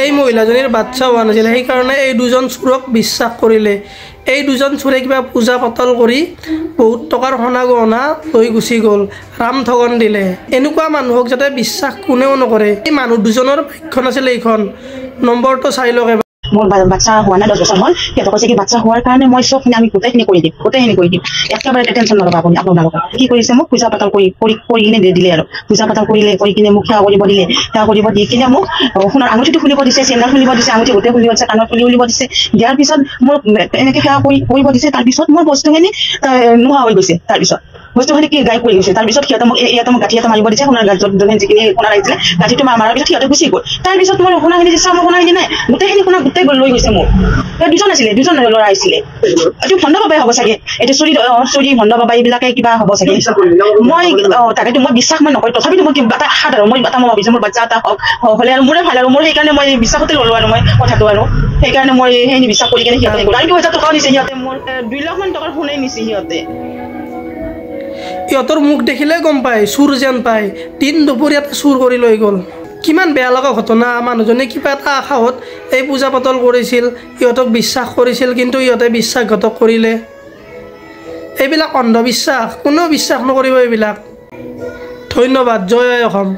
এই মহিলাজনীৰ বাচ্চা হোৱা নাছিল, সেইকাৰণে এই দুজন চোৰক বিশ্বাস কৰিলে। এই দুজন চোৰে কিবা পূজা পাতল কৰি বহুত টকাৰ সোণা গহনা লৈ গুচি গ'ল, ৰাম ঠগন দিলে। এনেকুৱা মানুহক যাতে বিশ্বাস কোনেও নকৰে। এই মানুহ দুজনৰ ভাগ্য নাছিল এইখন। নম্বৰটো চাই লওক এবাৰ। মোৰ বাচ্চা হোৱা নাই 10 বছৰ হ'ল, সিহঁতক কৈছে কি বাচ্চা হোৱাৰ কাৰণে মই চবখিনি আমি গোটেইখিনি কৰি দিম, একেবাৰে টেনশ্যন নল'বা আপুনি আপোনালোকে। কি কৰিছে মোক পূজা পাতল কৰি কিনে দিলে আৰু পূজা পাতল কৰি কিনে মোক সেৱা কৰিব দিলে। সেৱা কৰিব দি কিনে মোক সোণৰ আঙুঠিটো খুলিব দিছে, চেণ্ডেল খুলিব দিছে, আঙুঠি গোটেই খুলিব দিছে, কাণৰ ফুলি খুলিব দিছে। দিয়াৰ পিছত মোক এনেকৈ সেৱা কৰিব দিছে। তাৰপিছত মোৰ বস্তুখিনি নোহোৱা হৈ গৈছে। তাৰপিছত বস্তুখিনি কি গাই পৰি গৈছে। তাৰপিছত সিহঁতে মোক গাঁঠি এটা মাৰিব দিছে, সোণৰ যিখিনি সোণা লাগিছিলে গাঁঠিটো মাৰাৰ পিছত সিহঁতে গুচি গ'ল। তাৰপিছত মোৰ সোণাখিনি যে চাওঁ, মোৰ সোণাখিনি নাই, গোটেইখিনি সোণা গোটেই লৈ গৈছে মোক। দুজন ল'ৰা আহিছিলে। এইটো ভণ্ড বাবাই হ'ব চাগে, এইটো চুৰি ভণ্ড বাবা এইবিলাকে কিবা হ'ব চাগে। মই তাকেতো মই বিশ্বাস নকৰোঁ, তথাপিতো মই কিবা এটা আশাত আৰু মই ভাবিছোঁ মোৰ বাচ্চা এটা হ'লে আৰু মোৰে ভাল আৰু মোৰ সেইকাৰণে মই বিশ্বাসতে ল'লোঁ আৰু মই কথাটো আৰু সেইকাৰণে মই সেই বিশ্বাস কৰি কিনে সিহঁতে আৰু 2,000 টকাও নিছে সিহঁতে, মোৰ 2 লাখ মান টকাৰ ফোনেই নিছে সিহঁতে। ইহঁতৰ মুখ দেখিলে গম পায় চুৰ যেন পায়। দিন দুপৰীয়াতে চুৰ কৰি লৈ গ'ল। কিমান বেয়া লগা ঘটনা। মানুহজনে কিবা এটা আশাত এই পূজা পাতল কৰিছিল, ইহঁতক বিশ্বাস কৰিছিল, কিন্তু ইহঁতে বিশ্বাসঘাতক কৰিলে। এইবিলাক অন্ধবিশ্বাস, কোনেও বিশ্বাস নকৰিব এইবিলাক। ধন্যবাদ। জয় অসম।